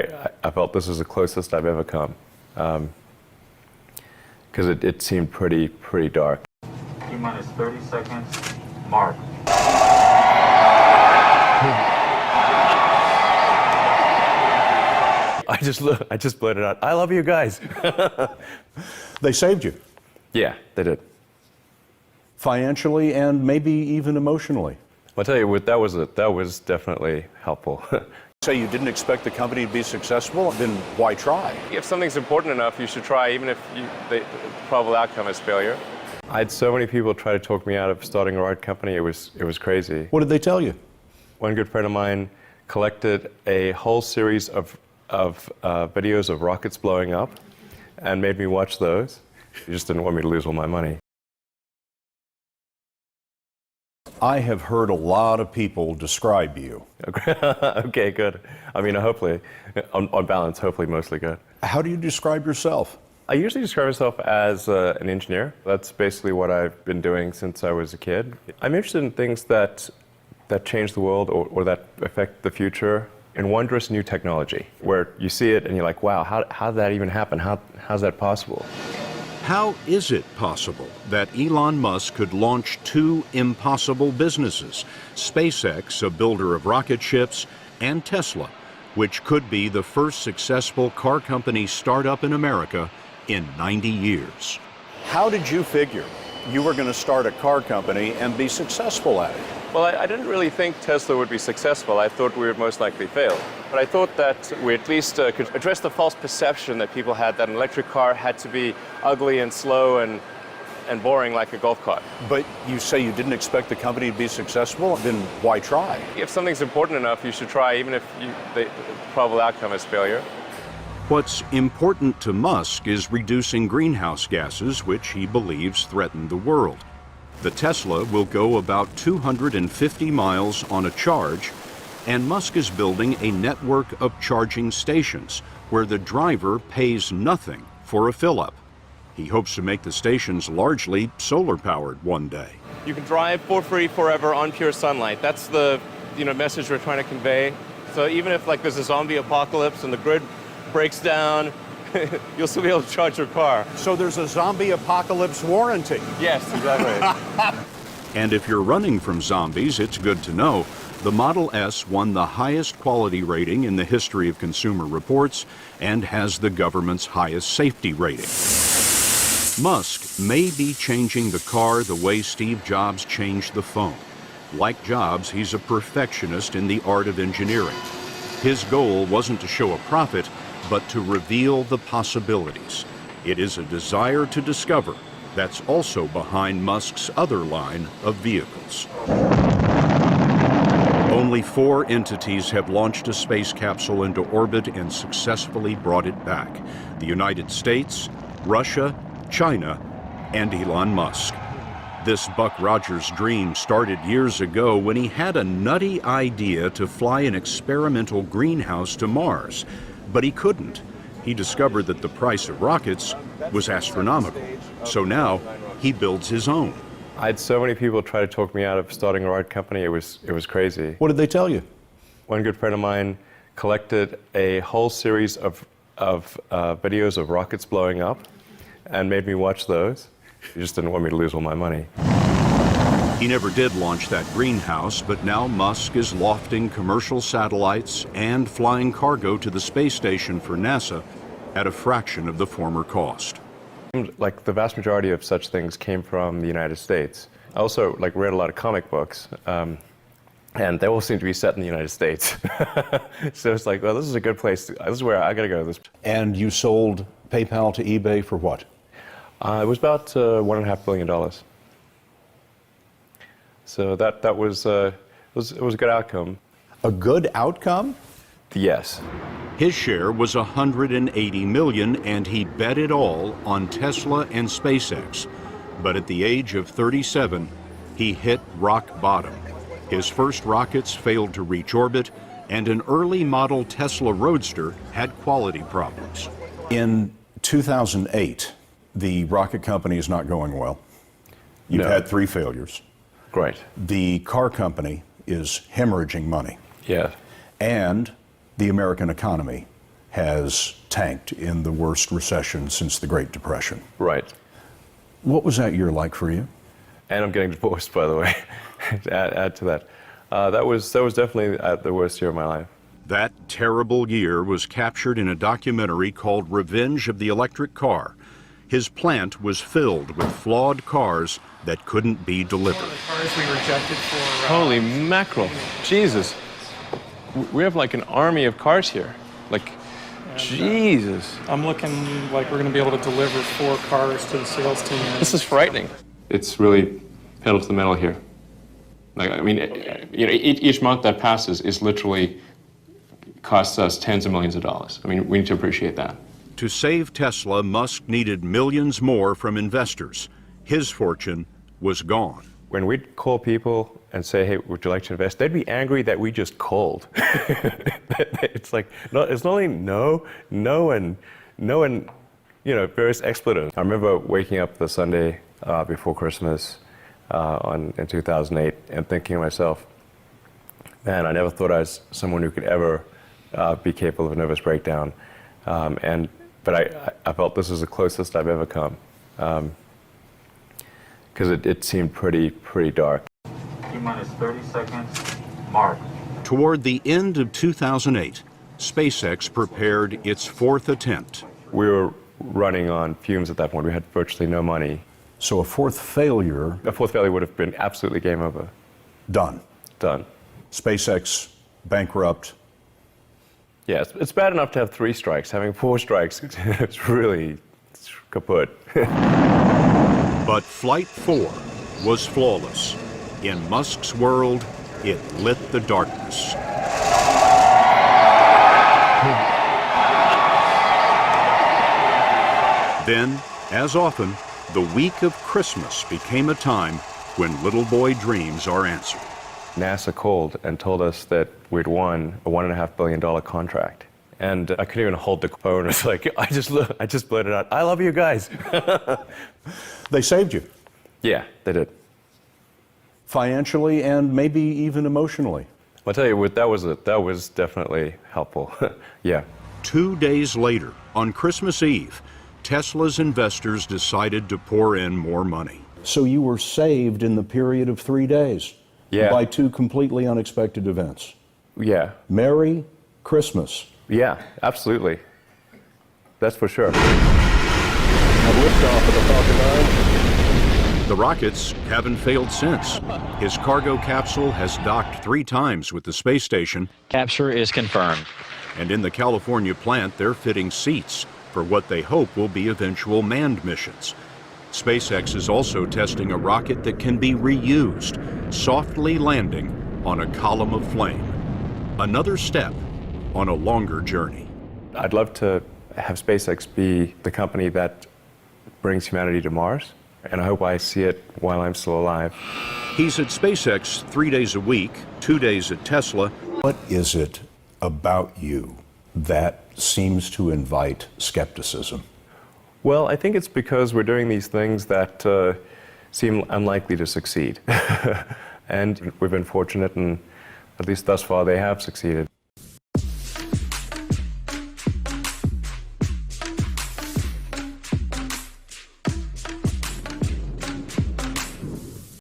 I felt this was the closest I've ever come, because it seemed pretty dark. T-minus 30 seconds, mark. I just blurted out, "I love you guys." They saved you. Yeah, they did. Financially and maybe even emotionally. I'll tell you what, that was definitely helpful. Say you didn't expect the company to be successful, then why try? If something's important enough, you should try, even if the probable outcome is failure. I had so many people try to talk me out of starting a rocket company. It was crazy. What did they tell you? One good friend of mine collected a whole series of videos of rockets blowing up and made me watch those. He just didn't want me to lose all my money. I have heard a lot of people describe you. Okay, good. I mean, hopefully, on balance, hopefully mostly good. How do you describe yourself? I usually describe myself as an engineer. That's basically what I've been doing since I was a kid. I'm interested in things that change the world or that affect the future in wondrous new technology, where you see it and you're like, wow, how did that even happen? How's that possible? How is it possible that Elon Musk could launch two impossible businesses, SpaceX, a builder of rocket ships, and Tesla, which could be the first successful car company startup in America in 90 years? How did you figure you were going to start a car company and be successful at it? Well, I didn't really think Tesla would be successful. I thought we would most likely fail. But I thought that we at least could address the false perception that people had that an electric car had to be ugly and slow and boring like a golf cart. But you say you didn't expect the company to be successful, then why try? If something's important enough, you should try, even if the probable outcome is failure. What's important to Musk is reducing greenhouse gases, which he believes threaten the world. The Tesla will go about 250 miles on a charge, and Musk is building a network of charging stations where the driver pays nothing for a fill-up. He hopes to make the stations largely solar-powered one day. You can drive for free forever on pure sunlight. That's the message we're trying to convey. So even if there's a zombie apocalypse and the grid breaks down, you'll still be able to charge your car. So there's a zombie apocalypse warranty. Yes, exactly. And if you're running from zombies, it's good to know the Model S won the highest quality rating in the history of Consumer Reports and has the government's highest safety rating. Musk may be changing the car the way Steve Jobs changed the phone. Like Jobs, he's a perfectionist in the art of engineering. His goal wasn't to show a profit, but to reveal the possibilities. It is a desire to discover that's also behind Musk's other line of vehicles. Only 4 entities have launched a space capsule into orbit and successfully brought it back: the United States, Russia, China, and Elon Musk. This Buck Rogers dream started years ago when he had a nutty idea to fly an experimental greenhouse to Mars. But he couldn't. He discovered that the price of rockets was astronomical. So now he builds his own. I had so many people try to talk me out of starting a rocket company. It was crazy. What did they tell you? One good friend of mine collected a whole series of videos of rockets blowing up and made me watch those. He just didn't want me to lose all my money. He never did launch that greenhouse, but now Musk is lofting commercial satellites and flying cargo to the space station for NASA at a fraction of the former cost. The vast majority of such things came from the United States. I also read a lot of comic books, and they all seem to be set in the United States. So it's well, this is a good place. This is where I gotta go. And you sold PayPal to eBay for what? It was about $1.5 billion. So that was it was a good outcome. A good outcome? Yes. His share was $180 million, and he bet it all on Tesla and SpaceX. But at the age of 37, he hit rock bottom. His first rockets failed to reach orbit, and an early model Tesla Roadster had quality problems. In 2008, the rocket company is not going well. You've had 3 failures. Great. The car company is hemorrhaging money. Yeah. And the American economy has tanked in the worst recession since the Great Depression. Right. What was that year like for you? And I'm getting divorced, by the way, to add to that. That was definitely the worst year of my life. That terrible year was captured in a documentary called Revenge of the Electric Car. His plant was filled with flawed cars that couldn't be delivered. Cars we rejected for. Holy mackerel. Jesus. We have like an army of cars here. Like, Jesus. I'm looking like we're going to be able to deliver 4 cars to the sales team. This is frightening. It's really pedal to the metal here. Like, I mean, you know, each month that passes is literally costs us tens of millions of dollars. I mean, we need to appreciate that. To save Tesla, Musk needed millions more from investors. His fortune was gone. When we'd call people and say, hey, would you like to invest? They'd be angry that we just called. It's like, no, it's not only no, and you know, various expletives. I remember waking up the Sunday before Christmas in 2008 and thinking to myself, man, I never thought I was someone who could ever be capable of a nervous breakdown. But I felt this was the closest I've ever come. Because it seemed pretty dark. T-minus 30 seconds. Mark. Toward the end of 2008, SpaceX prepared its 4th attempt. We were running on fumes at that point. We had virtually no money. So a 4th failure. A 4th failure would have been absolutely game over. Done. SpaceX bankrupt. Yeah, it's bad enough to have 3 strikes. Having 4 strikes, it's really kaput. But Flight 4 was flawless. In Musk's world, it lit the darkness. Then, as often, the week of Christmas became a time when little boy dreams are answered. NASA called and told us that we'd won a $1.5 billion contract. And I couldn't even hold the phone. It's like, I just blurted out, I love you guys. They saved you. Yeah, they did. Financially and maybe even emotionally. I'll tell you what, that was definitely helpful. Yeah. 2 days later, on Christmas Eve, Tesla's investors decided to pour in more money. So you were saved in the period of 3 days. Yeah. By 2 completely unexpected events. Yeah. Merry Christmas. Yeah, absolutely. That's for sure. Liftoff of the Falcon 9. The rockets haven't failed since. His cargo capsule has docked 3 times with the space station. Capture is confirmed. And in the California plant, they're fitting seats for what they hope will be eventual manned missions. SpaceX is also testing a rocket that can be reused, softly landing on a column of flame. Another step on a longer journey. I'd love to have SpaceX be the company that brings humanity to Mars, and I hope I see it while I'm still alive. He's at SpaceX 3 days a week, 2 days at Tesla. What is it about you that seems to invite skepticism? Well, I think it's because we're doing these things that seem unlikely to succeed. And we've been fortunate, and at least thus far they have succeeded.